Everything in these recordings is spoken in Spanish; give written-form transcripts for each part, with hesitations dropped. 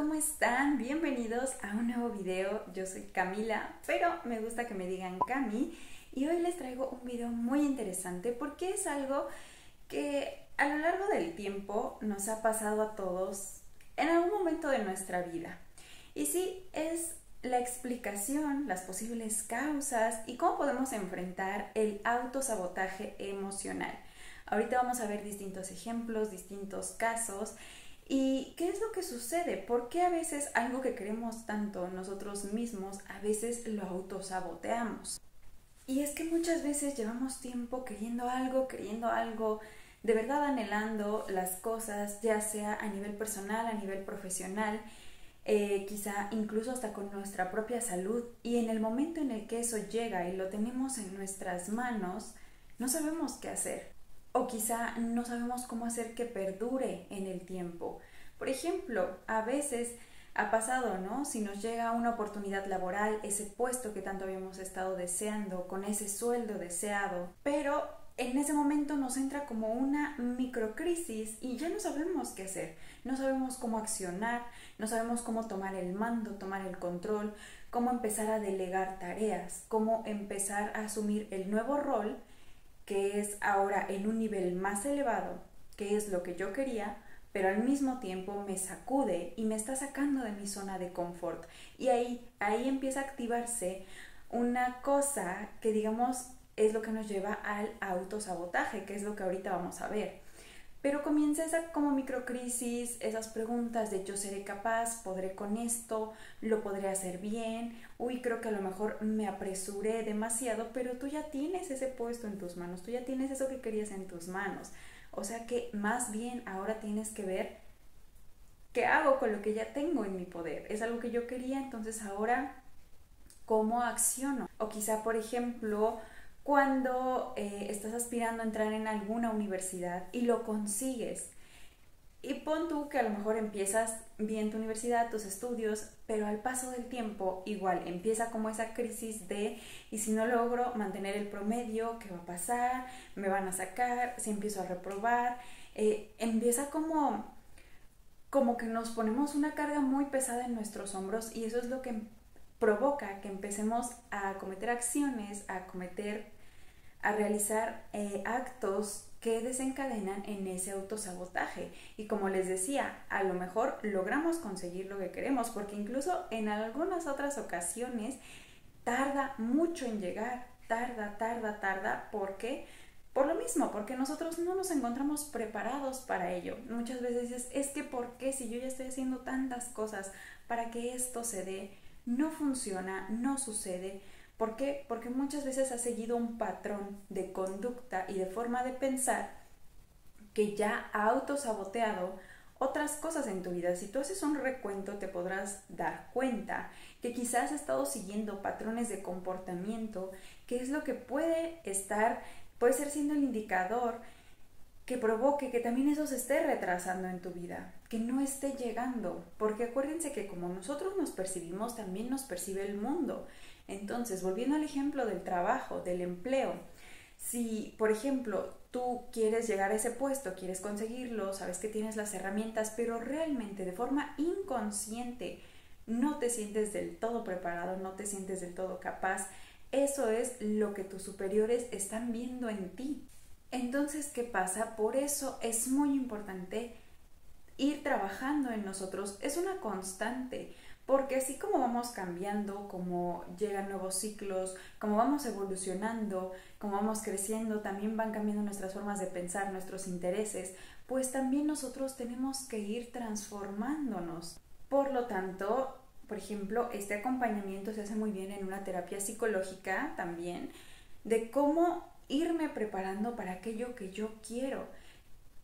¿cómo están? Bienvenidos a un nuevo video. Yo soy Camila, pero me gusta que me digan Cami. Y hoy les traigo un video muy interesante porque es algo que a lo largo del tiempo nos ha pasado a todos en algún momento de nuestra vida. Y sí, es la explicación, las posibles causas y cómo podemos enfrentar el autosabotaje emocional. Ahorita vamos a ver distintos ejemplos, distintos casos. ¿Y qué es lo que sucede? ¿Por qué a veces algo que queremos tanto nosotros mismos, a veces lo autosaboteamos? Y es que muchas veces llevamos tiempo queriendo algo, de verdad anhelando las cosas, ya sea a nivel personal, a nivel profesional, quizá incluso hasta con nuestra propia salud. Y en el momento en el que eso llega y lo tenemos en nuestras manos, no sabemos qué hacer. O quizá no sabemos cómo hacer que perdure en el tiempo. Por ejemplo, a veces ha pasado, ¿no? Si nos llega una oportunidad laboral, ese puesto que tanto habíamos estado deseando, con ese sueldo deseado, pero en ese momento nos entra como una microcrisis y ya no sabemos qué hacer, no sabemos cómo accionar, no sabemos cómo tomar el mando, tomar el control, cómo empezar a delegar tareas, cómo empezar a asumir el nuevo rol que es ahora en un nivel más elevado, que es lo que yo quería, pero al mismo tiempo me sacude y me está sacando de mi zona de confort. Y ahí empieza a activarse una cosa que digamos es lo que nos lleva al autosabotaje, que es lo que ahorita vamos a ver. Pero comienza esa como microcrisis, esas preguntas de yo seré capaz, podré con esto, lo podré hacer bien, uy, creo que a lo mejor me apresuré demasiado, pero tú ya tienes ese puesto en tus manos, tú ya tienes eso que querías en tus manos. O sea que más bien ahora tienes que ver qué hago con lo que ya tengo en mi poder. Es algo que yo quería, entonces ahora, ¿cómo acciono? O quizá, por ejemplo, cuando estás aspirando a entrar en alguna universidad y lo consigues. Y pon tú que a lo mejor empiezas bien tu universidad, tus estudios, pero al paso del tiempo igual empieza como esa crisis de y si no logro mantener el promedio, ¿qué va a pasar? ¿Me van a sacar? ¿Si empiezo a reprobar? Empieza como que nos ponemos una carga muy pesada en nuestros hombros y eso es lo que provoca que empecemos a cometer acciones, a realizar actos que desencadenan en ese autosabotaje. Y como les decía, a lo mejor logramos conseguir lo que queremos, porque incluso en algunas otras ocasiones tarda mucho en llegar, tarda, porque por lo mismo, porque nosotros no nos encontramos preparados para ello. Muchas veces dices, es que ¿por qué si yo ya estoy haciendo tantas cosas para que esto se dé? No funciona, no sucede. ¿Por qué? Porque muchas veces has seguido un patrón de conducta y de forma de pensar que ya ha autosaboteado otras cosas en tu vida. Si tú haces un recuento te podrás dar cuenta que quizás has estado siguiendo patrones de comportamiento, que es lo que puede ser siendo el indicador que provoque que también eso se esté retrasando en tu vida, que no esté llegando, porque acuérdense que como nosotros nos percibimos, también nos percibe el mundo. Entonces, volviendo al ejemplo del trabajo, del empleo, si, por ejemplo, tú quieres llegar a ese puesto, quieres conseguirlo, sabes que tienes las herramientas, pero realmente de forma inconsciente no te sientes del todo preparado, no te sientes del todo capaz, eso es lo que tus superiores están viendo en ti. Entonces, ¿qué pasa? Por eso es muy importante ir trabajando en nosotros. Es una constante, porque así como vamos cambiando, como llegan nuevos ciclos, como vamos evolucionando, como vamos creciendo, también van cambiando nuestras formas de pensar, nuestros intereses, pues también nosotros tenemos que ir transformándonos. Por lo tanto, por ejemplo, este acompañamiento se hace muy bien en una terapia psicológica también, de cómo irme preparando para aquello que yo quiero.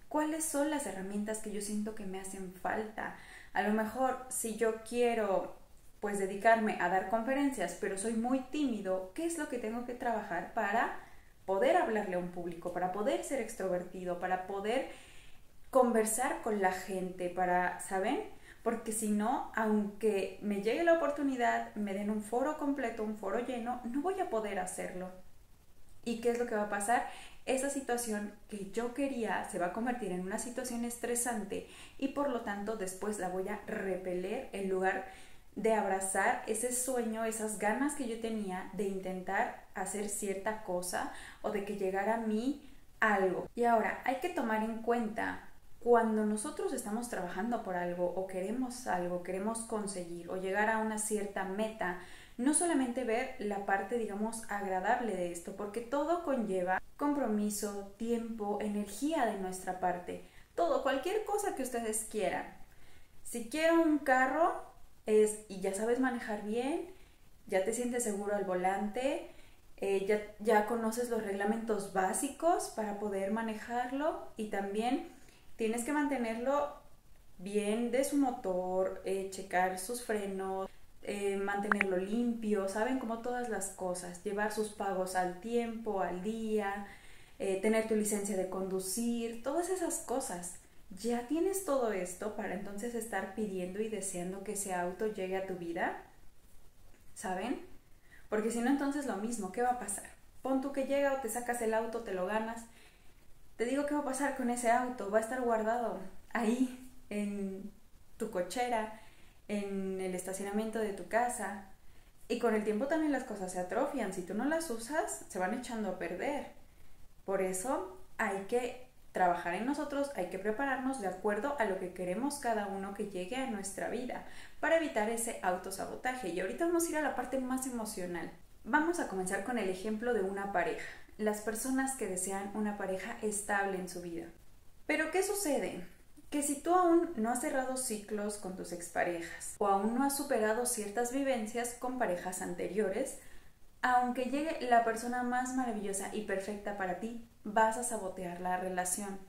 ¿Cuáles son las herramientas que yo siento que me hacen falta? A lo mejor si yo quiero pues dedicarme a dar conferencias, pero soy muy tímido, ¿qué es lo que tengo que trabajar para poder hablarle a un público, para poder ser extrovertido, para poder conversar con la gente, ¿saben? Porque si no, aunque me llegue la oportunidad, me den un foro completo, un foro lleno, no voy a poder hacerlo. ¿Y qué es lo que va a pasar? esa situación que yo quería se va a convertir en una situación estresante y por lo tanto después la voy a repeler en lugar de abrazar ese sueño, esas ganas que yo tenía de intentar hacer cierta cosa o de que llegara a mí algo. Y ahora hay que tomar en cuenta cuando nosotros estamos trabajando por algo, queremos conseguir o llegar a una cierta meta, no solamente ver la parte, digamos, agradable de esto, porque todo conlleva compromiso, tiempo, energía de nuestra parte. Todo, cualquier cosa que ustedes quieran. Si quiero un carro, y ya sabes manejar bien, ya te sientes seguro al volante, ya conoces los reglamentos básicos para poder manejarlo y también tienes que mantenerlo bien de su motor, checar sus frenos, mantenerlo limpio, saben, como todas las cosas, llevar sus pagos al tiempo, al día, tener tu licencia de conducir, todas esas cosas. Ya tienes todo esto para entonces estar pidiendo y deseando que ese auto llegue a tu vida, ¿saben? Porque si no, entonces lo mismo, ¿qué va a pasar? Pon tú que llega o te sacas el auto, te lo ganas. Te digo, ¿qué va a pasar con ese auto? Va a estar guardado ahí en tu cochera, en el estacionamiento de tu casa. Y con el tiempo también las cosas se atrofian. Si tú no las usas, se van echando a perder. Por eso hay que trabajar en nosotros, hay que prepararnos de acuerdo a lo que queremos cada uno que llegue a nuestra vida para evitar ese autosabotaje. Y ahorita vamos a ir a la parte más emocional. Vamos a comenzar con el ejemplo de una pareja. Las personas que desean una pareja estable en su vida. Pero ¿qué sucede? Que si tú aún no has cerrado ciclos con tus exparejas o aún no has superado ciertas vivencias con parejas anteriores, aunque llegue la persona más maravillosa y perfecta para ti, vas a sabotear la relación.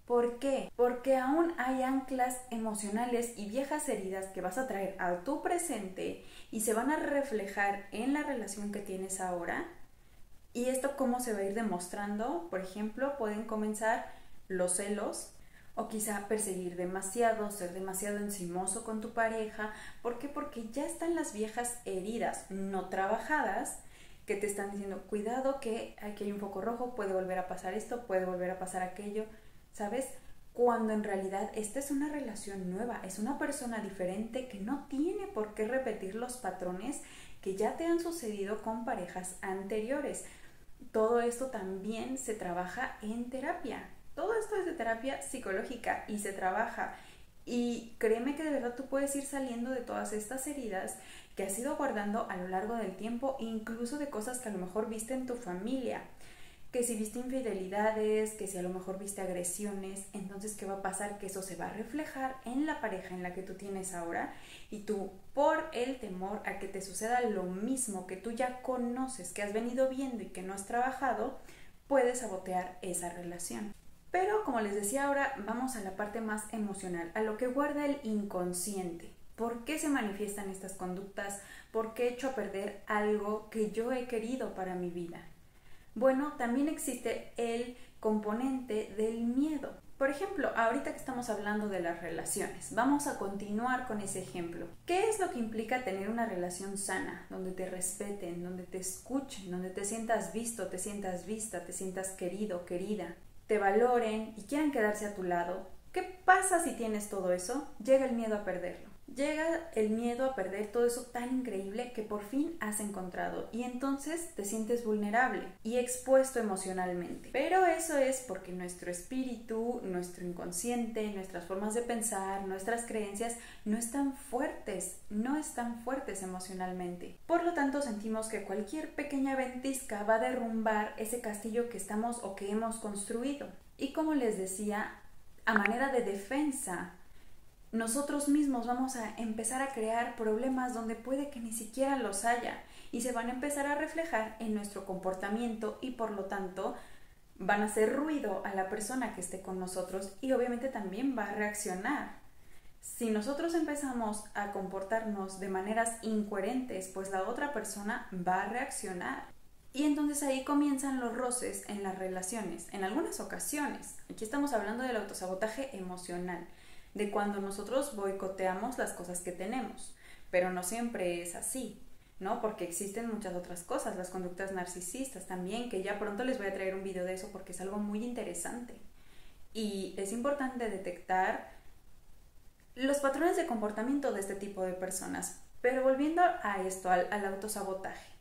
¿Por qué? Porque aún hay anclas emocionales y viejas heridas que vas a traer a tu presente y se van a reflejar en la relación que tienes ahora. ¿Y esto cómo se va a ir demostrando? Por ejemplo, pueden comenzar los celos o quizá perseguir demasiado, ser demasiado encimoso con tu pareja. ¿Por qué? Porque ya están las viejas heridas no trabajadas que te están diciendo, cuidado que aquí hay un foco rojo, puede volver a pasar esto, puede volver a pasar aquello, ¿sabes? Cuando en realidad esta es una relación nueva, es una persona diferente que no tiene por qué repetir los patrones que ya te han sucedido con parejas anteriores. Todo esto también se trabaja en terapia. Todo esto es de terapia psicológica y se trabaja. Y créeme que de verdad tú puedes ir saliendo de todas estas heridas que has ido guardando a lo largo del tiempo, incluso de cosas que a lo mejor viste en tu familia. Que si viste infidelidades, que si a lo mejor viste agresiones, entonces ¿qué va a pasar? Que eso se va a reflejar en la pareja en la que tú tienes ahora y tú, por el temor a que te suceda lo mismo que tú ya conoces, que has venido viendo y que no has trabajado, puedes sabotear esa relación. Pero como les decía ahora, vamos a la parte más emocional, a lo que guarda el inconsciente. ¿Por qué se manifiestan estas conductas? ¿Por qué he hecho a perder algo que yo he querido para mi vida? Bueno, también existe el componente del miedo. Por ejemplo, ahorita que estamos hablando de las relaciones, vamos a continuar con ese ejemplo. ¿Qué es lo que implica tener una relación sana, donde te respeten, donde te escuchen, donde te sientas visto, te sientas vista, te sientas querido, querida, te valoren y quieran quedarse a tu lado? ¿Qué pasa si tienes todo eso? Llega el miedo a perderlo. Llega el miedo a perder todo eso tan increíble que por fin has encontrado y entonces te sientes vulnerable y expuesto emocionalmente. Pero eso es porque nuestro espíritu, nuestro inconsciente, nuestras formas de pensar, nuestras creencias no están fuertes emocionalmente. Por lo tanto, sentimos que cualquier pequeña ventisca va a derrumbar ese castillo que estamos o que hemos construido. Y como les decía, a manera de defensa, nosotros mismos vamos a empezar a crear problemas donde puede que ni siquiera los haya y se van a empezar a reflejar en nuestro comportamiento y por lo tanto van a hacer ruido a la persona que esté con nosotros y obviamente también va a reaccionar. Si nosotros empezamos a comportarnos de maneras incoherentes, pues la otra persona va a reaccionar. Y entonces ahí comienzan los roces en las relaciones, en algunas ocasiones. Aquí estamos hablando del autosabotaje emocional, de cuando nosotros boicoteamos las cosas que tenemos, pero no siempre es así. ¿no? Porque existen muchas otras cosas, las conductas narcisistas también, que ya pronto les voy a traer un video de eso porque es algo muy interesante. Y es importante detectar los patrones de comportamiento de este tipo de personas. Pero volviendo a esto, al autosabotaje.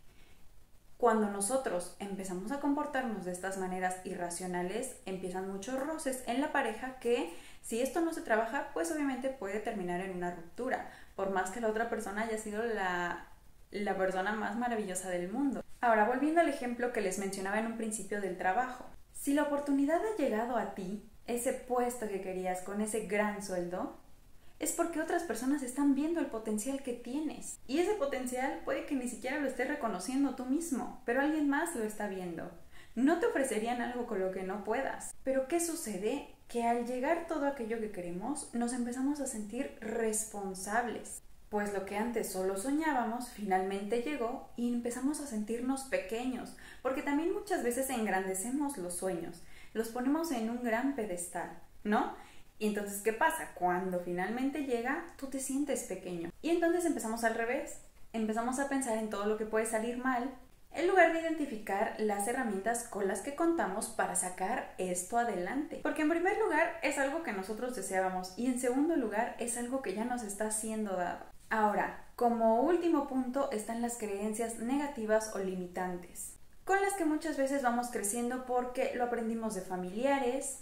Cuando nosotros empezamos a comportarnos de estas maneras irracionales, empiezan muchos roces en la pareja que, si esto no se trabaja, pues obviamente puede terminar en una ruptura, por más que la otra persona haya sido la persona más maravillosa del mundo. Ahora, volviendo al ejemplo que les mencionaba en un principio del trabajo. Si la oportunidad ha llegado a ti, ese puesto que querías con ese gran sueldo, es porque otras personas están viendo el potencial que tienes. Y ese potencial puede que ni siquiera lo estés reconociendo tú mismo, pero alguien más lo está viendo. No te ofrecerían algo con lo que no puedas. Pero ¿qué sucede? Que al llegar todo aquello que queremos, nos empezamos a sentir responsables. Pues lo que antes solo soñábamos, finalmente llegó y empezamos a sentirnos pequeños, porque también muchas veces engrandecemos los sueños, los ponemos en un gran pedestal, ¿no? Y entonces, ¿qué pasa? Cuando finalmente llega, tú te sientes pequeño. Y entonces empezamos al revés. Empezamos a pensar en todo lo que puede salir mal, en lugar de identificar las herramientas con las que contamos para sacar esto adelante. Porque en primer lugar es algo que nosotros deseábamos y en segundo lugar es algo que ya nos está siendo dado. Ahora, como último punto están las creencias negativas o limitantes, con las que muchas veces vamos creciendo porque lo aprendimos de familiares,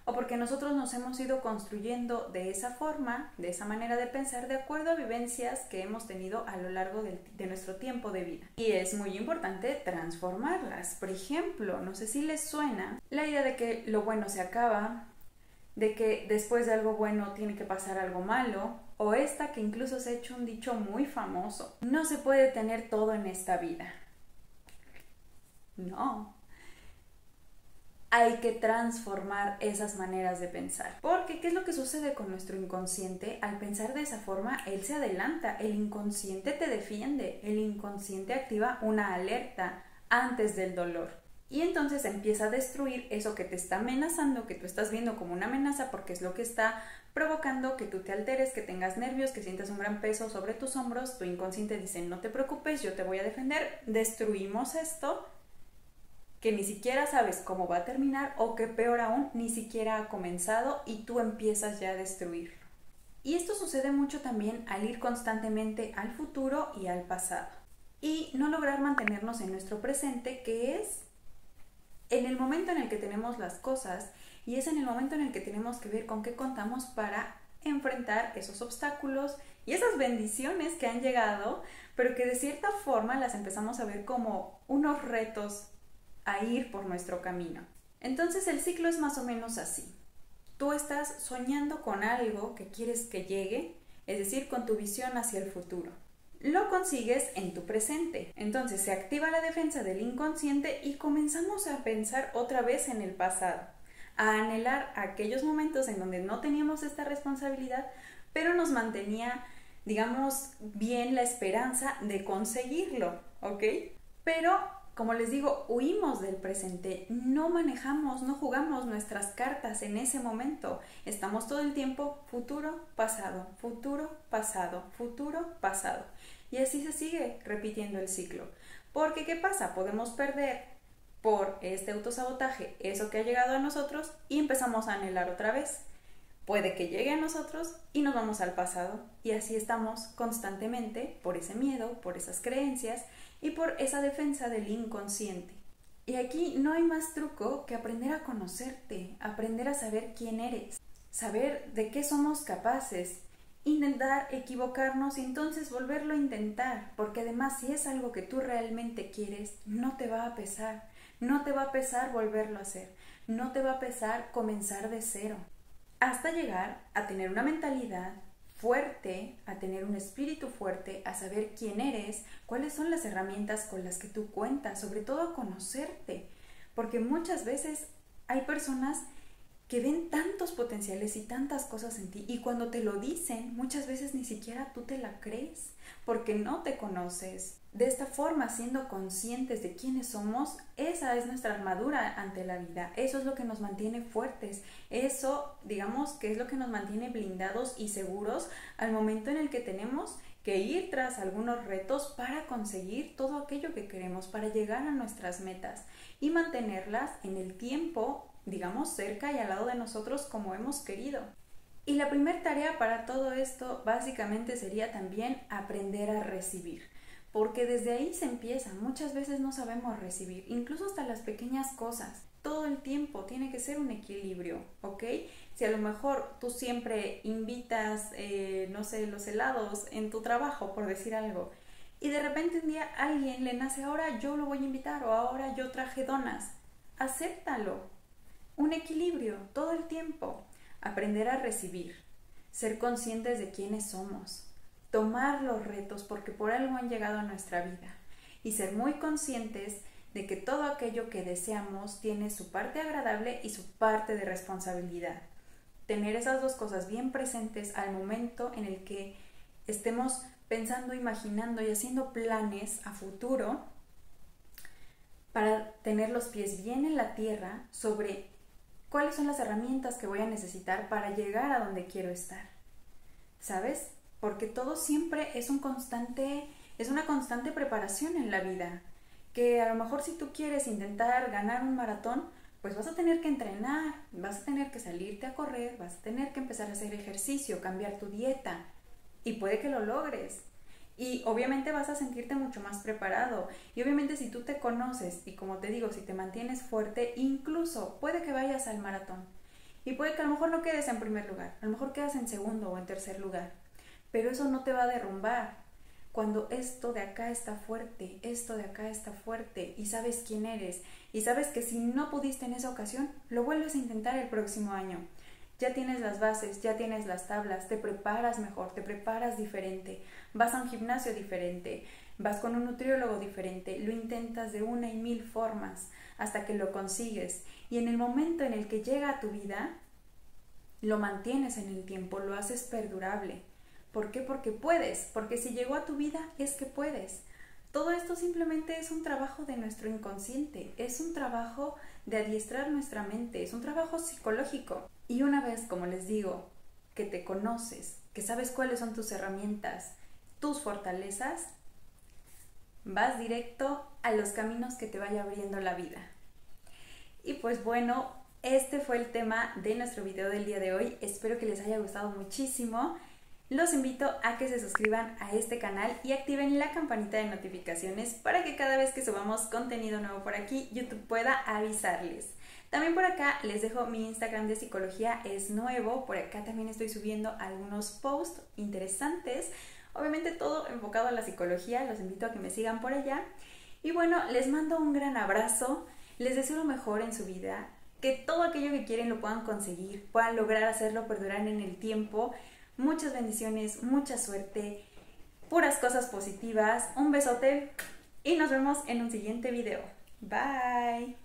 o porque nosotros nos hemos ido construyendo de esa forma, de esa manera de pensar, de acuerdo a vivencias que hemos tenido a lo largo de nuestro tiempo de vida. Y es muy importante transformarlas. Por ejemplo, no sé si les suena la idea de que lo bueno se acaba, de que después de algo bueno tiene que pasar algo malo, o esta que incluso se ha hecho un dicho muy famoso: no se puede tener todo en esta vida. No. Hay que transformar esas maneras de pensar. Porque, ¿qué es lo que sucede con nuestro inconsciente? Al pensar de esa forma, él se adelanta, el inconsciente te defiende, el inconsciente activa una alerta antes del dolor. Y entonces empieza a destruir eso que te está amenazando, que tú estás viendo como una amenaza porque es lo que está provocando que tú te alteres, que tengas nervios, que sientas un gran peso sobre tus hombros. Tu inconsciente dice: no te preocupes, yo te voy a defender. Destruimos esto, que ni siquiera sabes cómo va a terminar, o que peor aún, ni siquiera ha comenzado y tú empiezas ya a destruirlo. Y esto sucede mucho también al ir constantemente al futuro y al pasado y no lograr mantenernos en nuestro presente, que es en el momento en el que tenemos las cosas y es en el momento en el que tenemos que ver con qué contamos para enfrentar esos obstáculos y esas bendiciones que han llegado, pero que de cierta forma las empezamos a ver como unos retos a ir por nuestro camino. Entonces el ciclo es más o menos así. Tú estás soñando con algo que quieres que llegue, es decir, con tu visión hacia el futuro. Lo consigues en tu presente. Entonces se activa la defensa del inconsciente y comenzamos a pensar otra vez en el pasado, a anhelar aquellos momentos en donde no teníamos esta responsabilidad, pero nos mantenía, digamos, bien la esperanza de conseguirlo, ¿ok? Pero como les digo, huimos del presente, no manejamos, no jugamos nuestras cartas en ese momento. Estamos todo el tiempo futuro, pasado, futuro, pasado, futuro, pasado. Y así se sigue repitiendo el ciclo. Porque, ¿qué pasa? Podemos perder por este autosabotaje eso que ha llegado a nosotros y empezamos a anhelar otra vez. Puede que llegue a nosotros y nos vamos al pasado. Y así estamos constantemente por ese miedo, por esas creencias y por esa defensa del inconsciente. Y aquí no hay más truco que aprender a conocerte, aprender a saber quién eres, saber de qué somos capaces, intentar equivocarnos y entonces volverlo a intentar, porque además si es algo que tú realmente quieres, no te va a pesar, no te va a pesar volverlo a hacer, no te va a pesar comenzar de cero, hasta llegar a tener una mentalidad fuerte, a tener un espíritu fuerte, a saber quién eres, cuáles son las herramientas con las que tú cuentas, sobre todo a conocerte, porque muchas veces hay personas que ven tantos potenciales y tantas cosas en ti y cuando te lo dicen, muchas veces ni siquiera tú te la crees, porque no te conoces. De esta forma, siendo conscientes de quiénes somos, esa es nuestra armadura ante la vida. Eso es lo que nos mantiene fuertes. Eso, digamos, que es lo que nos mantiene blindados y seguros al momento en el que tenemos que ir tras algunos retos para conseguir todo aquello que queremos, para llegar a nuestras metas y mantenerlas en el tiempo, digamos, cerca y al lado de nosotros como hemos querido. Y la primera tarea para todo esto básicamente sería también aprender a recibir, porque desde ahí se empieza. Muchas veces no sabemos recibir, incluso hasta las pequeñas cosas. Todo el tiempo tiene que ser un equilibrio, ¿ok? Si a lo mejor tú siempre invitas, no sé, los helados en tu trabajo, por decir algo, y de repente un día a alguien le nace, ahora yo lo voy a invitar o ahora yo traje donas, acéptalo. Un equilibrio todo el tiempo. Aprender a recibir, ser conscientes de quiénes somos, tomar los retos porque por algo han llegado a nuestra vida y ser muy conscientes de que todo aquello que deseamos tiene su parte agradable y su parte de responsabilidad. Tener esas dos cosas bien presentes al momento en el que estemos pensando, imaginando y haciendo planes a futuro para tener los pies bien en la tierra sobre cuáles son las herramientas que voy a necesitar para llegar a donde quiero estar. ¿Sabes? Porque todo siempre es una constante preparación en la vida. Que a lo mejor si tú quieres intentar ganar un maratón, pues vas a tener que entrenar, vas a tener que salirte a correr, vas a tener que empezar a hacer ejercicio, cambiar tu dieta y puede que lo logres. Y obviamente vas a sentirte mucho más preparado. Y obviamente si tú te conoces y como te digo, si te mantienes fuerte, incluso puede que vayas al maratón. Y puede que a lo mejor no quedes en primer lugar, a lo mejor quedas en segundo o en tercer lugar. Pero eso no te va a derrumbar. Cuando esto de acá está fuerte, esto de acá está fuerte y sabes quién eres y sabes que si no pudiste en esa ocasión, lo vuelves a intentar el próximo año. Ya tienes las bases, ya tienes las tablas, te preparas mejor, te preparas diferente, vas a un gimnasio diferente, vas con un nutriólogo diferente, lo intentas de 1 y 1000 formas hasta que lo consigues y en el momento en el que llega a tu vida, lo mantienes en el tiempo, lo haces perdurable. ¿Por qué? Porque puedes, porque si llegó a tu vida es que puedes. Todo esto simplemente es un trabajo de nuestro inconsciente, es un trabajo de adiestrar nuestra mente, es un trabajo psicológico. Y una vez, como les digo, que te conoces, que sabes cuáles son tus herramientas, tus fortalezas, vas directo a los caminos que te vaya abriendo la vida. Y pues bueno, este fue el tema de nuestro video del día de hoy. Espero que les haya gustado muchísimo. Los invito a que se suscriban a este canal y activen la campanita de notificaciones para que cada vez que subamos contenido nuevo por aquí, YouTube pueda avisarles. También por acá les dejo mi Instagram de psicología, es nuevo. Por acá también estoy subiendo algunos posts interesantes. Obviamente todo enfocado a la psicología, los invito a que me sigan por allá. Y bueno, les mando un gran abrazo, les deseo lo mejor en su vida, que todo aquello que quieren lo puedan conseguir, puedan lograr hacerlo perdurar en el tiempo. Muchas bendiciones, mucha suerte, puras cosas positivas, un besote y nos vemos en un siguiente video. Bye.